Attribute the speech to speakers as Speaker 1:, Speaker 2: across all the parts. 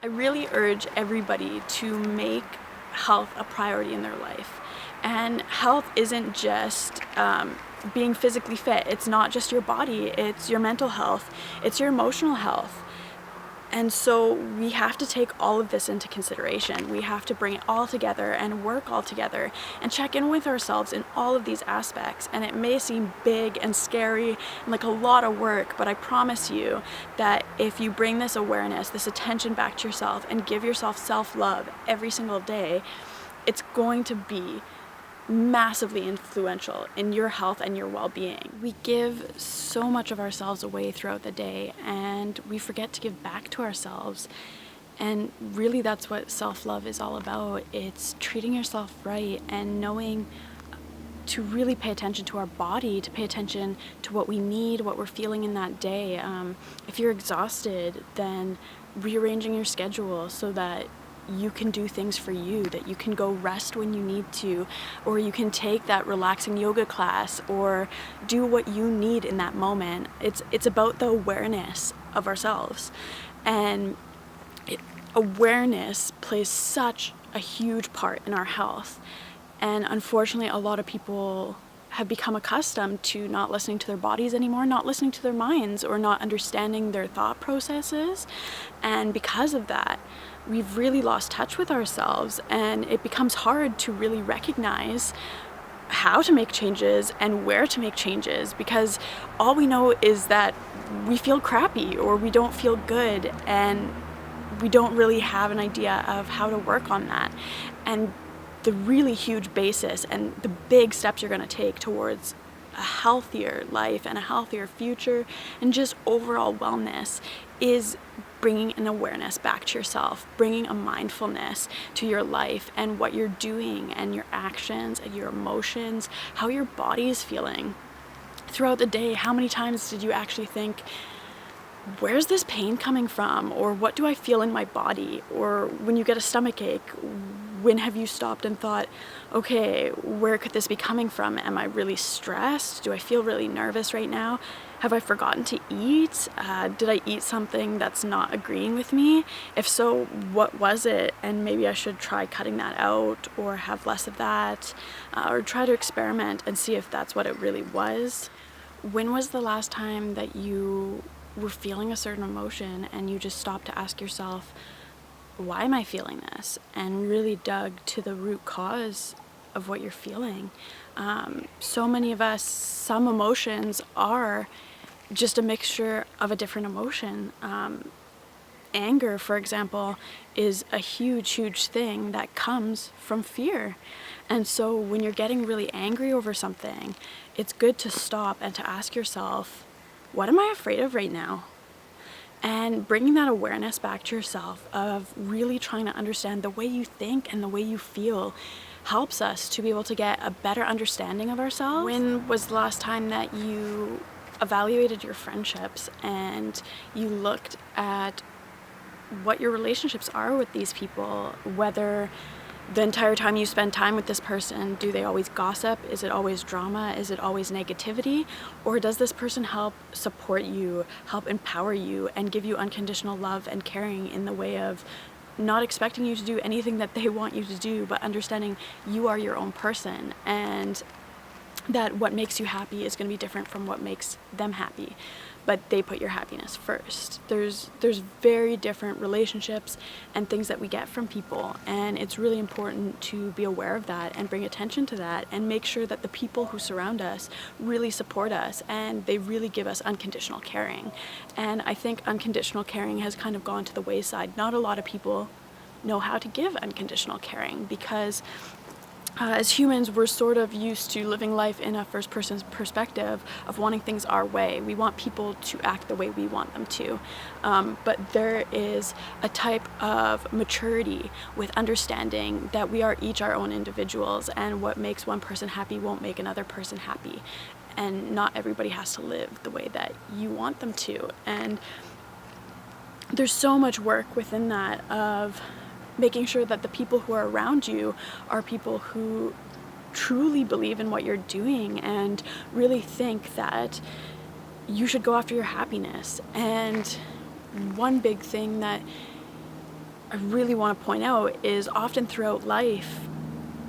Speaker 1: I really urge everybody to make health a priority in their life. And health isn't just being physically fit. It's not just your body, it's your mental health, it's your emotional health. And so we have to take all of this into consideration. We have to bring it all together and work all together and check in with ourselves in all of these aspects. And it may seem big and scary and like a lot of work, but I promise you that if you bring this awareness, this attention back to yourself and give yourself self-love every single day, it's going to be massively influential in your health and your well-being. We give so much of ourselves away throughout the day and we forget to give back to ourselves. And really that's what self-love is all about. It's treating yourself right and knowing to really pay attention to our body, to pay attention to what we need, what we're feeling in that day. If you're exhausted, then rearranging your schedule so that you can do things for you, that you can go rest when you need to, or you can take that relaxing yoga class or do what you need in that moment. It's about the awareness of ourselves. And awareness plays such a huge part in our health. And unfortunately, a lot of people have become accustomed to not listening to their bodies anymore, not listening to their minds, or not understanding their thought processes. And because of that, we've really lost touch with ourselves, and it becomes hard to really recognize how to make changes and where to make changes, because all we know is that we feel crappy or we don't feel good, and we don't really have an idea of how to work on that. And the really huge basis and the big steps you're going to take towards a healthier life and a healthier future and just overall wellness is bringing an awareness back to yourself, bringing a mindfulness to your life and what you're doing and your actions and your emotions, how your body is feeling throughout the day. How many times did you actually think, where's this pain coming from? Or what do I feel in my body? Or when you get a stomach ache, when have you stopped and thought, okay, where could this be coming from? Am I really stressed? Do I feel really nervous right now? Have I forgotten to eat? Did I eat something that's not agreeing with me? If so, what was it? And maybe I should try cutting that out or have less of that, or try to experiment and see if that's what it really was. When was the last time that you were feeling a certain emotion and you just stopped to ask yourself, why am I feeling this? And really dug to the root cause of what you're feeling. So many of us, some emotions are just a mixture of a different emotion. Anger, for example, is a huge thing that comes from fear. And so when you're getting really angry over something, it's good to stop and to ask yourself, what am I afraid of right now? And bringing that awareness back to yourself of really trying to understand the way you think and the way you feel helps us to be able to get a better understanding of ourselves. When was the last time that you evaluated your friendships and you looked at what your relationships are with these people, whether the entire time you spend time with this person, do they always gossip? Is it always drama? Is it always negativity? Or does this person help support you, help empower you, and give you unconditional love and caring in the way of not expecting you to do anything that they want you to do, but understanding you are your own person and that what makes you happy is going to be different from what makes them happy, but they put your happiness first. There's very different relationships and things that we get from people, and it's really important to be aware of that and bring attention to that and make sure that the people who surround us really support us and they really give us unconditional caring. And I think unconditional caring has kind of gone to the wayside. Not a lot of people know how to give unconditional caring because as humans, we're sort of used to living life in a first-person perspective of wanting things our way. We want people to act the way we want them to. But there is a type of maturity with understanding that we are each our own individuals, and what makes one person happy won't make another person happy. And not everybody has to live the way that you want them to. And there's so much work within that of making sure that the people who are around you are people who truly believe in what you're doing and really think that you should go after your happiness. And one big thing that I really want to point out is often throughout life,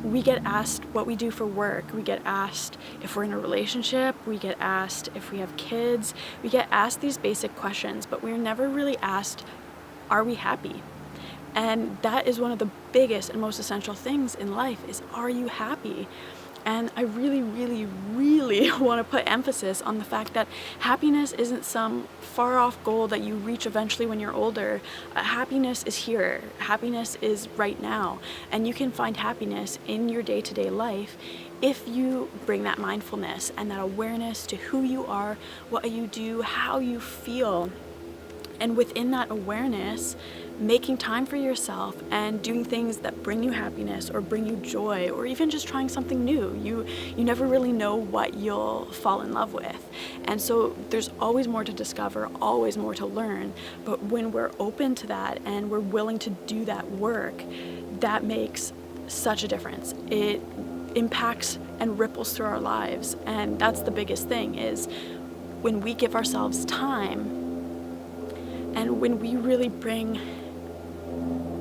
Speaker 1: we get asked what we do for work. We get asked if we're in a relationship. We get asked if we have kids. We get asked these basic questions, but we're never really asked, are we happy? And that is one of the biggest and most essential things in life is, are you happy? And I really, really, really want to put emphasis on the fact that happiness isn't some far off goal that you reach eventually when you're older. Happiness is here. Happiness is right now. And you can find happiness in your day-to-day life if you bring that mindfulness and that awareness to who you are, what you do, how you feel. And within that awareness, making time for yourself and doing things that bring you happiness or bring you joy, or even just trying something new. You never really know what you'll fall in love with. And so there's always more to discover, always more to learn. But when we're open to that and we're willing to do that work, that makes such a difference. It impacts and ripples through our lives. And that's the biggest thing, is when we give ourselves time and when we really bring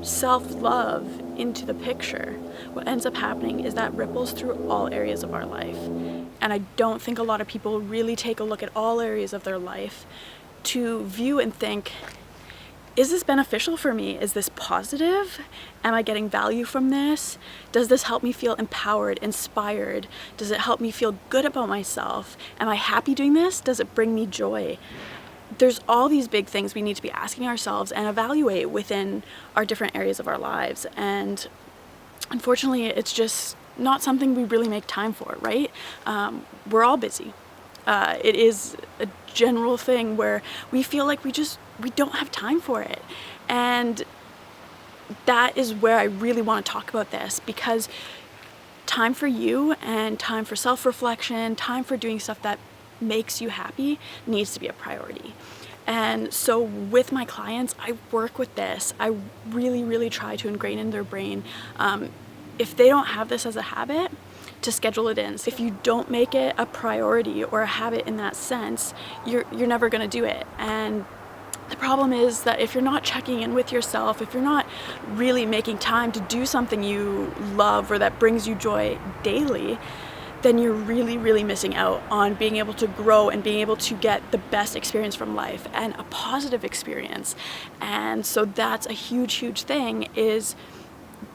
Speaker 1: self-love into the picture, what ends up happening is that ripples through all areas of our life. And I don't think a lot of people really take a look at all areas of their life to view and think, is this beneficial for me? Is this positive? Am I getting value from this? Does this help me feel empowered, inspired? Does it help me feel good about myself? Am I happy doing this? Does it bring me joy? There's all these big things we need to be asking ourselves and evaluate within our different areas of our lives. And unfortunately, it's just not something we really make time for, right? We're all busy. It is a general thing where we feel like we don't have time for it. And that is where I really want to talk about this, because time for you and time for self-reflection, time for doing stuff that makes you happy needs to be a priority. And so with my clients, I work with this. I really, really try to ingrain in their brain, if they don't have this as a habit, to schedule it in. So if you don't make it a priority or a habit in that sense, you're never going to do it. And the problem is that if you're not checking in with yourself, if you're not really making time to do something you love or that brings you joy daily, then you're really, really missing out on being able to grow and being able to get the best experience from life and a positive experience. And so that's a huge, huge thing, is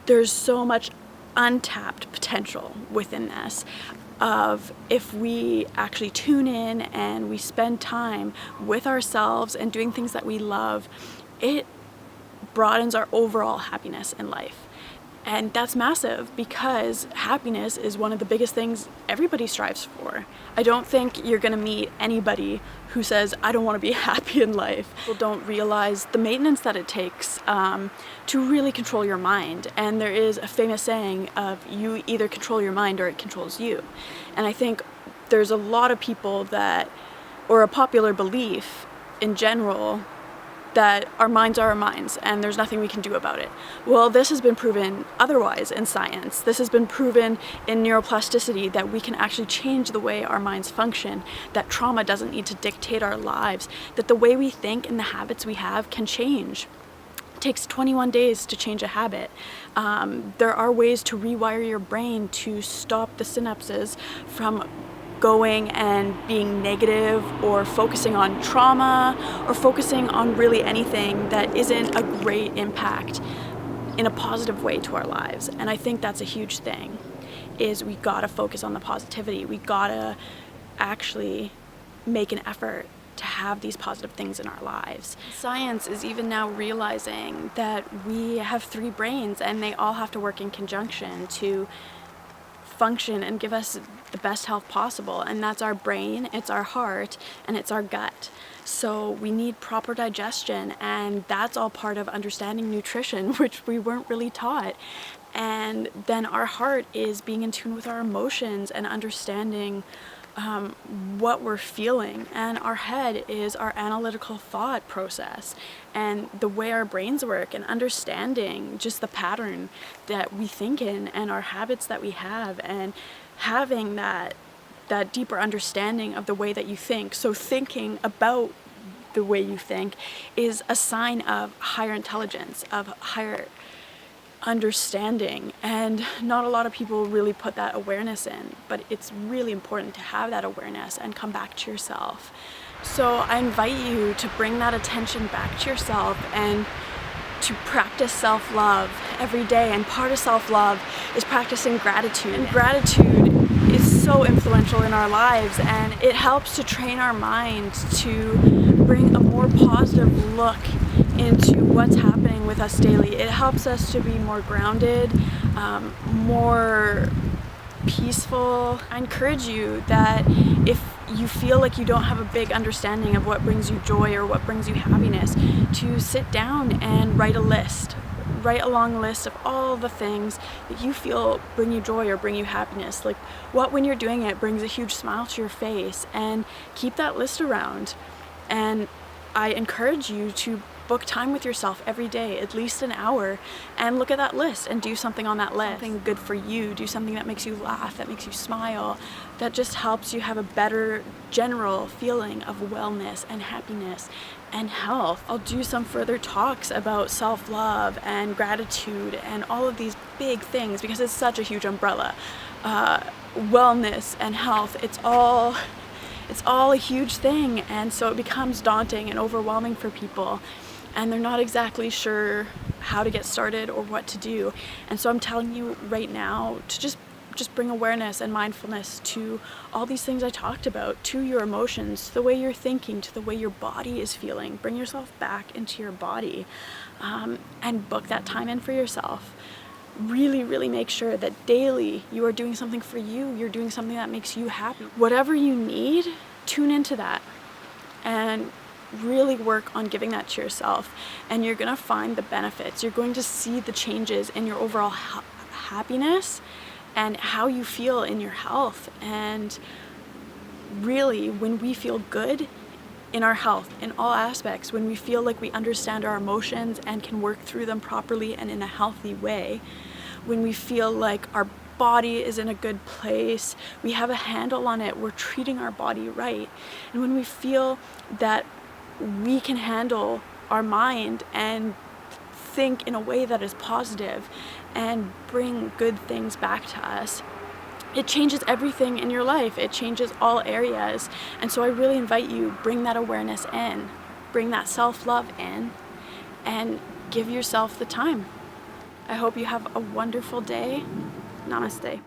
Speaker 1: there's so much untapped potential within this, of if we actually tune in and we spend time with ourselves and doing things that we love, it broadens our overall happiness in life. And that's massive, because happiness is one of the biggest things everybody strives for. I don't think you're gonna meet anybody who says, I don't wanna be happy in life. People don't realize the maintenance that it takes to really control your mind. And there is a famous saying of, you either control your mind or it controls you. And I think there's a lot of people that, or a popular belief in general, that our minds are our minds and there's nothing we can do about it. Well, this has been proven otherwise in science. This has been proven in neuroplasticity, that we can actually change the way our minds function, that trauma doesn't need to dictate our lives, that the way we think and the habits we have can change. It takes 21 days to change a habit. There are ways to rewire your brain to stop the synapses from going and being negative or focusing on trauma or focusing on really anything that isn't a great impact in a positive way to our lives. And I think that's a huge thing, is we gotta focus on the positivity. We gotta actually make an effort to have these positive things in our lives. Science is even now realizing that we have 3 brains and they all have to work in conjunction to function and give us the best health possible, and that's our brain, it's our heart, and it's our gut. So we need proper digestion, and that's all part of understanding nutrition, which we weren't really taught. And then our heart is being in tune with our emotions and understanding what we're feeling, and our head is our analytical thought process and the way our brains work, and understanding just the pattern that we think in and our habits that we have, and having that deeper understanding of the way that you think. So thinking about the way you think is a sign of higher intelligence, of higher understanding, and not a lot of people really put that awareness in, but it's really important to have that awareness and come back to yourself. So I invite you to bring that attention back to yourself and to practice self-love every day. And part of self-love is practicing gratitude. And gratitude is so influential in our lives, and it helps to train our mind to bring a more positive look into what's happening with us daily. It helps us to be more grounded, more peaceful. I encourage you that if you feel like you don't have a big understanding of what brings you joy or what brings you happiness, to sit down and write a list. Write a long list of all the things that you feel bring you joy or bring you happiness. Like what, when you're doing it, brings a huge smile to your face, and keep that list around. And I encourage you to book time with yourself every day, at least an hour, and look at that list and do something on that list. Something good for you. Do something that makes you laugh, that makes you smile, that just helps you have a better general feeling of wellness and happiness and health. I'll do some further talks about self-love and gratitude and all of these big things because it's such a huge umbrella. Wellness and health, it's all a huge thing, and so it becomes daunting and overwhelming for people, and they're not exactly sure how to get started or what to do. And so I'm telling you right now to just bring awareness and mindfulness to all these things I talked about, to your emotions, to the way you're thinking, to the way your body is feeling. Bring yourself back into your body, and book that time in for yourself. Really, really make sure that daily you are doing something for you. You're doing something that makes you happy. Whatever you need, tune into that and really work on giving that to yourself. And you're gonna find the benefits. You're going to see the changes in your overall happiness and how you feel in your health. And really, when we feel good in our health, in all aspects, when we feel like we understand our emotions and can work through them properly and in a healthy way, when we feel like our body is in a good place, we have a handle on it, we're treating our body right, and when we feel that we can handle our mind and think in a way that is positive and bring good things back to us, it changes everything in your life. It changes all areas. And so I really invite you, bring that awareness in, bring that self-love in, and give yourself the time. I hope you have a wonderful day. Namaste.